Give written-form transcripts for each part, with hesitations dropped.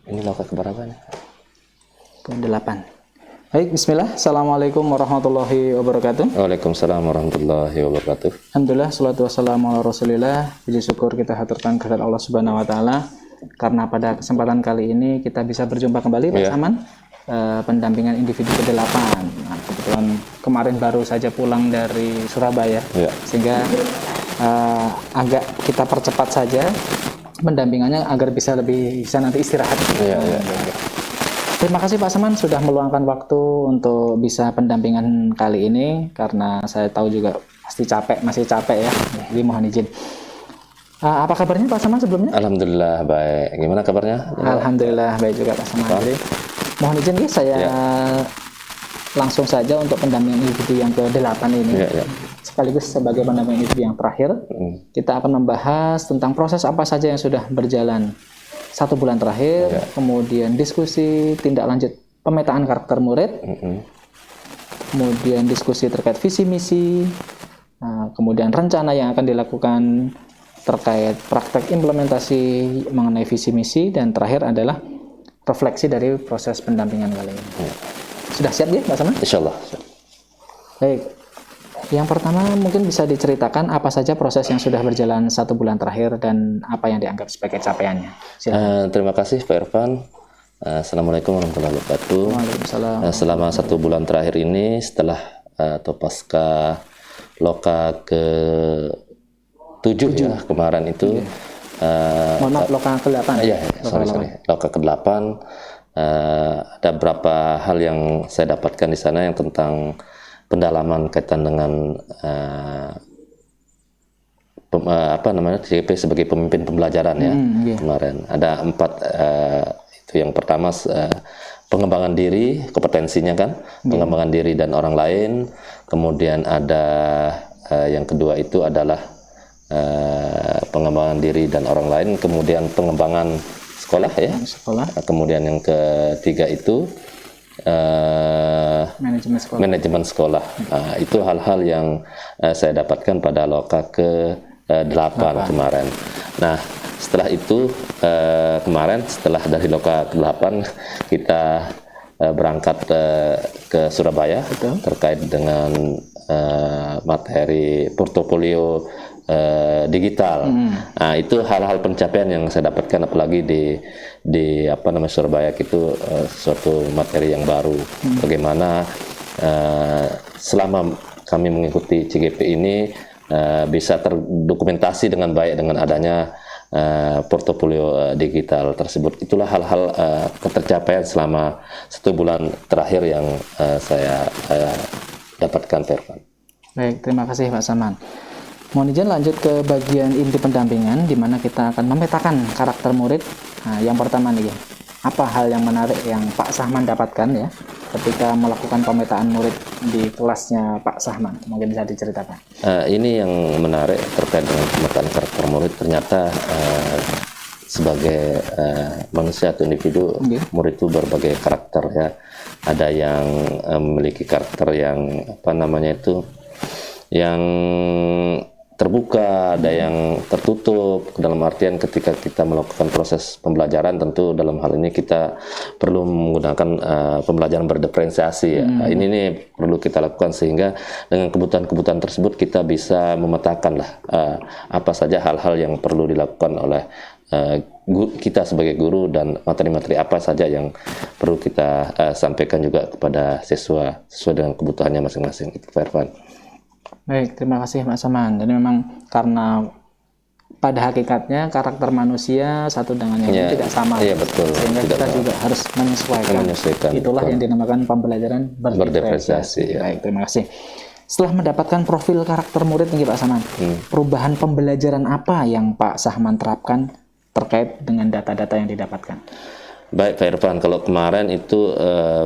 Ini loka keberapa nih? Ke-8. Baik, bismillah. Assalamualaikum warahmatullahi wabarakatuh. Waalaikumsalam warahmatullahi wabarakatuh. Alhamdulillah, salatu wassalamu ala rasulillah. Puji syukur kita haturkan kehadirat Allah subhanahu wa ta'ala, karena pada kesempatan kali ini kita bisa berjumpa kembali Pak Saman, pendampingan individu ke-8. Nah, kebetulan kemarin baru saja pulang dari Surabaya, sehingga agak kita percepat saja pendampingannya agar bisa nanti istirahat. Terima kasih Pak Saman sudah meluangkan waktu untuk bisa pendampingan kali ini, karena saya tahu juga masih capek ya. Jadi mohon izin. Apa kabarnya Pak Saman sebelumnya? Alhamdulillah baik. Gimana kabarnya? Alhamdulillah baik juga Pak Saman. Jadi mohon izin ya, saya langsung saja untuk pendampingan individu yang ke-8 ini. Sekaligus sebagai pendampingan individu yang terakhir, kita akan membahas tentang proses apa saja yang sudah berjalan 1 bulan terakhir, kemudian diskusi tindak lanjut pemetaan karakter murid, kemudian diskusi terkait visi misi, kemudian rencana yang akan dilakukan terkait praktek implementasi mengenai visi misi, dan terakhir adalah refleksi dari proses pendampingan kali ini. Sudah siap ya Pak Saman? Insyaallah. Baik. Yang pertama mungkin bisa diceritakan apa saja proses yang sudah berjalan 1 bulan terakhir dan apa yang dianggap sebagai capaiannya. Terima kasih Pak Irfan. Assalamualaikum warahmatullahi wabarakatuh. Waalaikumsalam. Selama 1 bulan terakhir ini, setelah atau pasca loka ke-7 ya kemarin itu. Mohon maaf, loka ke-8. Loka ke-8. Ada beberapa hal yang saya dapatkan di sana yang tentang pendalaman kaitan dengan CGP sebagai pemimpin pembelajaran ya. Kemarin ada 4 itu. Yang pertama pengembangan diri, kompetensinya kan, pengembangan diri dan orang lain. Kemudian ada yang kedua itu adalah pengembangan diri dan orang lain, kemudian pengembangan sekolah ya. Kemudian yang ketiga itu manajemen sekolah. Itu hal-hal yang saya dapatkan pada loka ke-8 kemarin. Nah, setelah itu kemarin setelah dari loka ke-8 kita berangkat ke Surabaya. Terkait dengan materi portofolio digital. Nah, itu hal-hal pencapaian yang saya dapatkan, apalagi di Surabaya itu suatu materi yang baru. Bagaimana selama kami mengikuti CGP ini bisa terdokumentasi dengan baik dengan adanya portofolio digital tersebut. Itulah hal-hal ketercapaian selama 1 bulan terakhir yang saya dapatkan, Firman. Baik, terima kasih Pak Saman. Mohon izin lanjut ke bagian inti pendampingan, di mana kita akan memetakan karakter murid. Nah, yang pertama nih, apa hal yang menarik yang Pak Sahman dapatkan ya ketika melakukan pemetaan murid di kelasnya Pak Sahman? Mungkin bisa diceritakan. Ini yang menarik terkait dengan pemetaan karakter murid. Ternyata sebagai manusia atau individu, murid itu berbagai karakter ya. Ada yang memiliki karakter yang yang terbuka, ada yang tertutup. Dalam artian ketika kita melakukan proses pembelajaran, tentu dalam hal ini kita perlu menggunakan pembelajaran berdiferensiasi ya. Ini nih perlu kita lakukan, sehingga dengan kebutuhan-kebutuhan tersebut kita bisa memetakan apa saja hal-hal yang perlu dilakukan oleh kita sebagai guru, dan materi-materi apa saja yang perlu kita sampaikan juga kepada siswa sesuai dengan kebutuhannya masing-masing. Itu Pak Irfan. Baik, terima kasih Pak Saman. Jadi memang karena pada hakikatnya karakter manusia satu dengan yang lain tidak sama. Iya, betul. Sehingga kita juga harus menyesuaikan. Itulah yang dinamakan pembelajaran berdiferensiasi. Baik, terima kasih. Setelah mendapatkan profil karakter murid nih Pak Saman, perubahan pembelajaran apa yang Pak Sahman terapkan terkait dengan data-data yang didapatkan? Baik Pak Irfan, kalau kemarin itu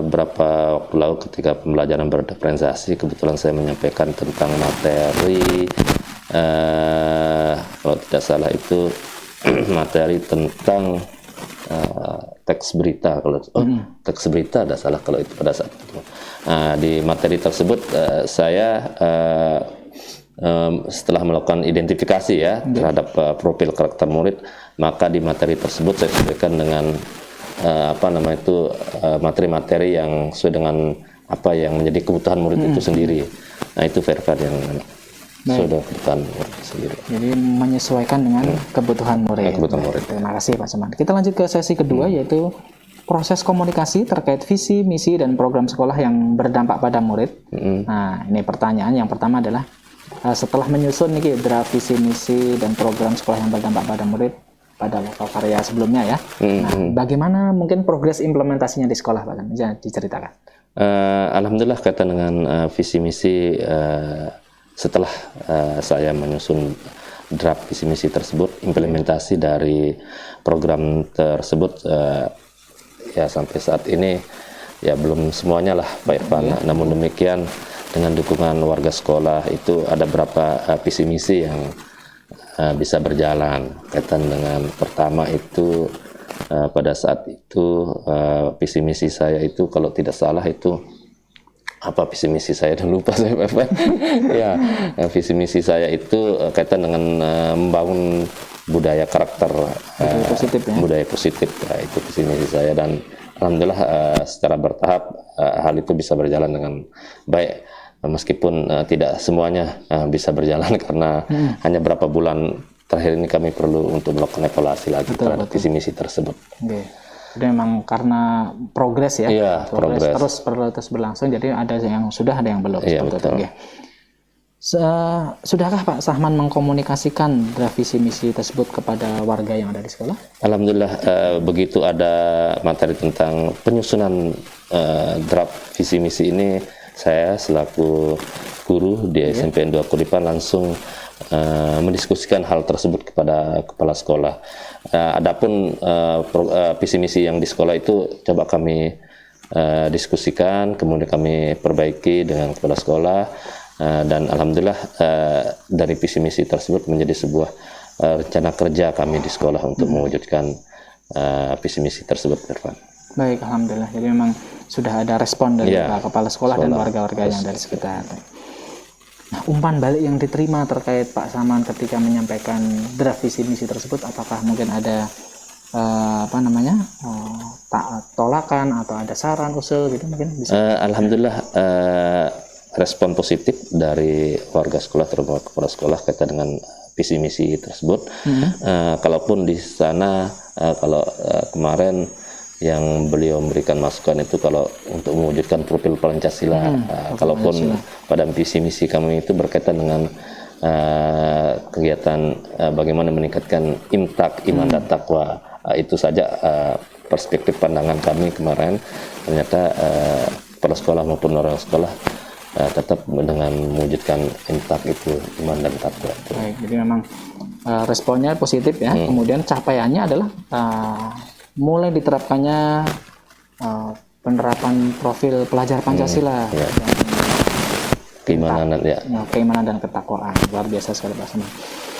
berapa waktu lalu ketika pembelajaran berdiferensiasi, kebetulan saya menyampaikan tentang materi kalau tidak salah itu materi tentang teks berita. Kalau teks berita ada salah kalau itu pada saat itu. Di materi tersebut saya setelah melakukan identifikasi ya terhadap profil karakter murid, maka di materi tersebut saya sesuaikan dengan materi-materi yang sesuai dengan apa yang menjadi kebutuhan murid itu sendiri. Nah, itu Firvan yang sudah kebutuhan murid sendiri. Jadi menyesuaikan dengan kebutuhan murid. Terima kasih Pak Saman. Kita lanjut ke sesi kedua, yaitu proses komunikasi terkait visi, misi, dan program sekolah yang berdampak pada murid. Nah, ini pertanyaan yang pertama adalah setelah menyusun nih draft visi, misi, dan program sekolah yang berdampak pada murid pada level karya sebelumnya ya. Nah, bagaimana mungkin progres implementasinya di sekolah Pak? Bisa diceritakan? Alhamdulillah kaitan dengan visi misi, setelah saya menyusun draft visi misi tersebut, implementasi dari program tersebut ya sampai saat ini ya belum semuanya lah Pak Irfan. Namun demikian dengan dukungan warga sekolah itu ada beberapa visi misi yang bisa berjalan. Kaitan dengan pertama itu pada saat itu visi misi saya itu kalau tidak salah itu apa visi misi saya dan lupa saya Pak Irfan. Ya, visi misi saya itu kaitan dengan membangun budaya karakter budaya positif ya, itu visi misi saya, dan alhamdulillah secara bertahap hal itu bisa berjalan dengan baik, meskipun tidak semuanya bisa berjalan karena hanya berapa bulan terakhir ini kami perlu untuk melakukan evaluasi lagi terhadap visi misi tersebut. Jadi memang karena progres ya, progres terus berlangsung, jadi ada yang sudah, ada yang belum. Iya, betul. Sudahkah Pak Sahman mengkomunikasikan draft visi misi tersebut kepada warga yang ada di sekolah? Alhamdulillah begitu ada materi tentang penyusunan draft visi misi ini, saya selaku guru di SMPN 2 Kuripan langsung mendiskusikan hal tersebut kepada kepala sekolah. Adapun visi misi yang di sekolah itu coba kami diskusikan, kemudian kami perbaiki dengan kepala sekolah. Dan alhamdulillah dari visi misi tersebut menjadi sebuah rencana kerja kami di sekolah untuk mewujudkan visi misi tersebut, Irfan. Baik, alhamdulillah. Jadi memang sudah ada respon dari kepala sekolah dan warga-warga yang dari sekitar. Nah, umpan balik yang diterima terkait Pak Saman ketika menyampaikan draft visi misi tersebut, apakah mungkin ada tolakan atau ada saran usul gitu mungkin bisa? Alhamdulillah respon positif dari warga sekolah terutama kepala sekolah kaitan dengan visi misi tersebut. Kalaupun di sana kalau kemarin yang beliau memberikan masukan itu kalau untuk mewujudkan profil Pancasila, kalaupun pada visi misi kami itu berkaitan dengan kegiatan bagaimana meningkatkan imtak, iman dan takwa, itu saja perspektif pandangan kami kemarin. Ternyata kepala sekolah maupun orang sekolah tetap dengan mewujudkan imtak itu, iman dan takwa. Baik, jadi memang responnya positif ya. Kemudian capaiannya adalah mulai diterapkannya penerapan profil pelajar Pancasila, keimanan dan ketakwaan. Luar biasa sekali Pak Saman.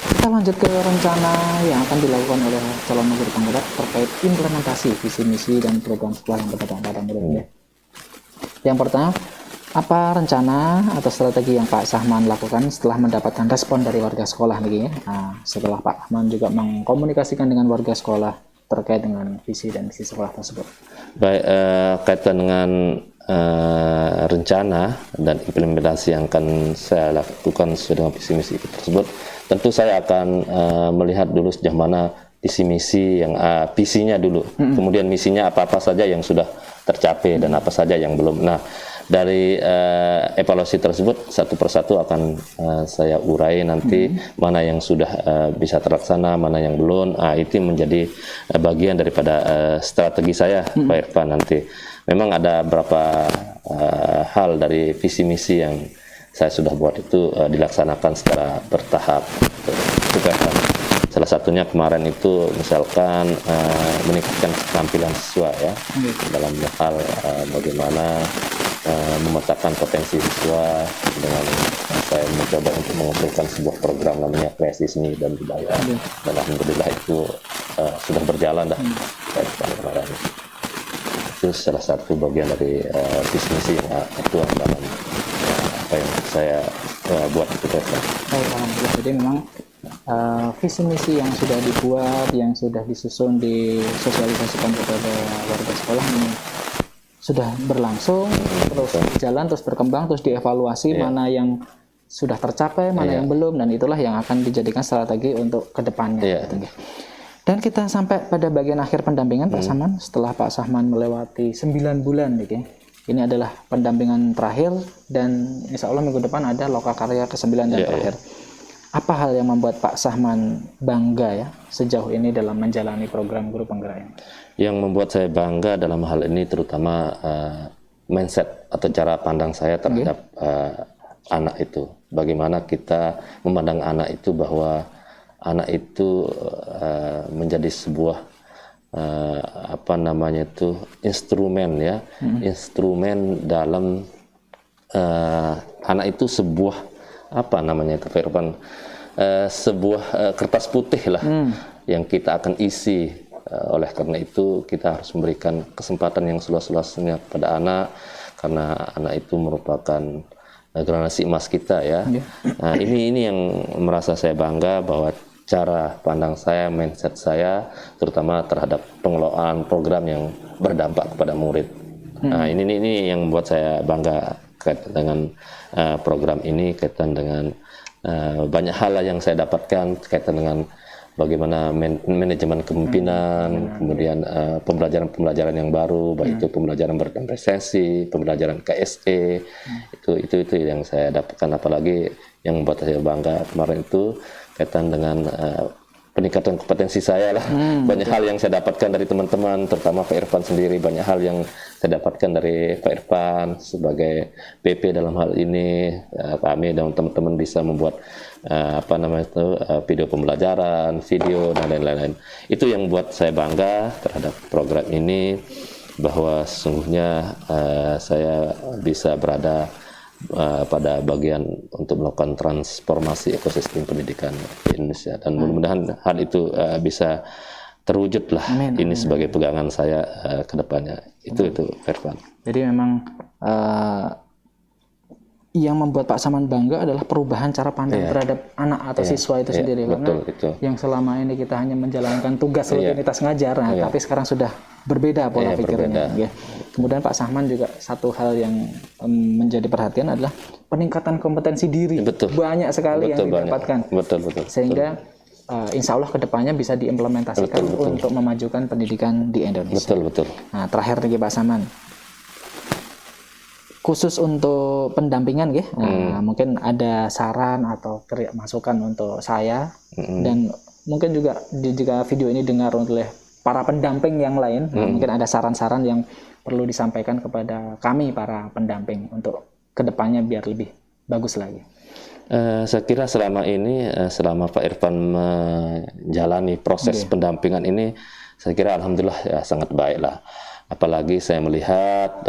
Kita lanjut ke rencana yang akan dilakukan oleh calon guru penggerak terkait implementasi visi misi dan program sekolah yang berdampak pada murid. Yang pertama, apa rencana atau strategi yang Pak Sahman lakukan setelah mendapatkan respon dari warga sekolah nih ya? Setelah Pak Sahman juga mengkomunikasikan dengan warga sekolah terkait dengan visi dan misi sekolah tersebut. Baik, kaitan dengan rencana dan implementasi yang akan saya lakukan sesuai dengan visi misi tersebut, tentu saya akan melihat dulu sejauh mana visi misi yang visinya dulu, kemudian misinya apa-apa saja yang sudah tercapai dan apa saja yang belum. Nah, dari evaluasi tersebut satu persatu akan saya urai nanti mana yang sudah bisa terlaksana, mana yang belum. Itu menjadi bagian daripada strategi saya, Pak Irfan nanti. Memang ada beberapa hal dari visi misi yang saya sudah buat itu dilaksanakan secara bertahap. Salah satunya kemarin itu misalkan meningkatkan keterampilan siswa ya, dalam hal bagaimana memetakan potensi siswa dengan saya mencoba untuk mengumpulkan sebuah program namanya kreasi seni dan budaya, dan alhamdulillah itu sudah berjalan dah kemarin. Itu salah satu bagian dari visi misi yang aktual dalam apa yang saya buat itu. Baik, alhamdulillah. Jadi memang visi misi yang sudah dibuat, yang sudah disusun, disosialisasikan kepada warga sekolah ini sudah berlangsung, terus berjalan, terus berkembang, terus dievaluasi mana yang sudah tercapai, mana yang belum, dan itulah yang akan dijadikan strategi untuk kedepannya. Gitu. Dan kita sampai pada bagian akhir pendampingan Pak Sahman. Setelah Pak Sahman melewati 9 bulan, gitu. Ini adalah pendampingan terakhir, dan insya Allah minggu depan ada lokakarya ke-9 dan terakhir. Apa hal yang membuat Pak Sahman bangga ya sejauh ini dalam menjalani program Guru Penggerak ini? Yang membuat saya bangga dalam hal ini terutama mindset atau cara pandang saya terhadap anak itu. Bagaimana kita memandang anak itu, bahwa anak itu menjadi sebuah instrumen ya, instrumen dalam anak itu sebuah Pak Irfan, sebuah kertas putih lah yang kita akan isi. Oleh karena itu kita harus memberikan kesempatan yang seluas-luasnya kepada anak, karena anak itu merupakan generasi emas kita ya. Nah, ini yang merasa saya bangga, bahwa cara pandang saya, mindset saya, terutama terhadap pengelolaan program yang berdampak kepada murid. Nah, ini yang membuat saya bangga kaitan dengan program ini, kaitan dengan banyak hal yang saya dapatkan kaitan dengan bagaimana manajemen kepemimpinan, kemudian pembelajaran yang baru, baik itu pembelajaran berkompetensi, pembelajaran KSE, itu yang saya dapatkan. Apalagi yang membuat saya bangga kemarin itu kaitan dengan peningkatan kompetensi saya lah. Banyak hal yang saya dapatkan dari teman-teman, terutama Pak Irfan sendiri. Banyak hal yang saya dapatkan dari Pak Irfan sebagai PP dalam hal ini. Kami dan teman-teman bisa membuat video pembelajaran, video dan lain-lain. Itu yang buat saya bangga terhadap program ini, bahwa sesungguhnya saya bisa berada pada bagian untuk melakukan transformasi ekosistem pendidikan di Indonesia, dan mudah-mudahan hal itu bisa terwujud lah. Ini sebagai pegangan saya ke depannya. Itu Irfan. Jadi memang yang membuat Pak Sahman bangga adalah perubahan cara pandang terhadap anak atau siswa itu sendiri. Karena yang selama ini kita hanya menjalankan tugas rutinitas ngajar, tapi sekarang sudah berbeda pola pikirnya. Kemudian Pak Sahman juga satu hal yang menjadi perhatian adalah peningkatan kompetensi diri. Banyak sekali yang didapatkan. Sehingga insya Allah kedepannya bisa diimplementasikan untuk memajukan pendidikan di Indonesia. Nah, terakhir nih Pak Sahman, khusus untuk pendampingan mungkin ada saran atau masukan untuk saya, dan mungkin juga jika video ini dengar oleh para pendamping yang lain, mungkin ada saran-saran yang perlu disampaikan kepada kami para pendamping untuk kedepannya biar lebih bagus lagi. Saya kira selama ini, selama Pak Irfan menjalani proses pendampingan ini, saya kira alhamdulillah ya sangat baik lah. Apalagi saya melihat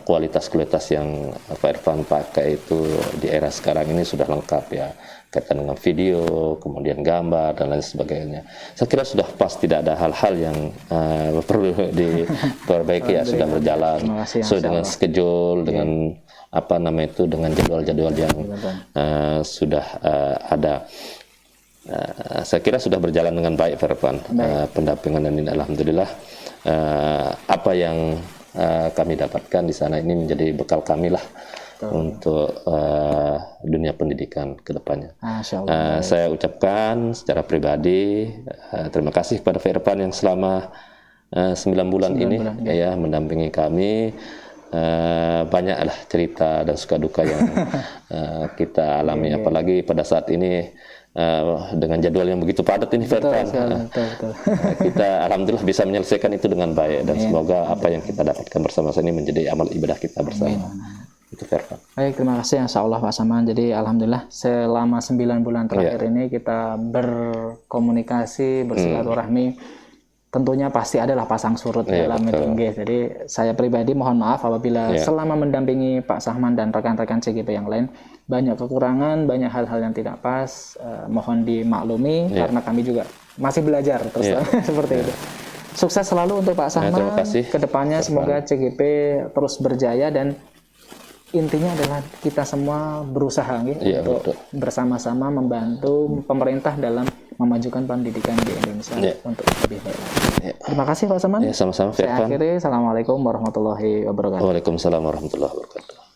kualitas-kualitas yang Pak Irfan pakai itu di era sekarang ini sudah lengkap ya, kaitan dengan video, kemudian gambar dan lain sebagainya. Saya kira sudah pas, tidak ada hal-hal yang perlu diperbaiki ya, sudah berjalan sesuai dengan schedule, dengan dengan jadwal-jadwal yang sudah ada. Saya kira sudah berjalan dengan baik Pak Irfan pendampingan, dan ini alhamdulillah apa yang kami dapatkan di sana ini menjadi bekal kami lah untuk dunia pendidikan ke depannya. Saya ucapkan secara pribadi terima kasih kepada Pak Irfan yang selama 9 bulan ini ya mendampingi kami. Banyaklah cerita dan suka duka yang kita alami, apalagi pada saat ini dengan jadwal yang begitu padat ini, Irfan. Kita alhamdulillah bisa menyelesaikan itu dengan baik, dan semoga apa yang kita dapatkan bersama-sama ini menjadi amal ibadah kita bersama. Itu Irfan. Baik, terima kasih insya Allah Pak Sahman. Jadi alhamdulillah selama 9 bulan terakhir ini kita berkomunikasi, bersilaturahmi. Tentunya pasti adalah pasang surut dalam itu. Jadi saya pribadi mohon maaf apabila selama mendampingi Pak Sahman dan rekan-rekan CGP yang lain banyak kekurangan, banyak hal-hal yang tidak pas, mohon dimaklumi karena kami juga masih belajar terus seperti itu. Sukses selalu untuk Pak Sahman. Kedepannya semoga CGP terus berjaya dan intinya adalah kita semua berusaha Iya, untuk betul. bersama-sama membantu pemerintah dalam memajukan pendidikan di Indonesia untuk lebih baik. Terima kasih Pak Saman. Ya, sama-sama Saya Firvan. akhiri. Assalamualaikum warahmatullahi wabarakatuh. Waalaikumsalam warahmatullahi wabarakatuh.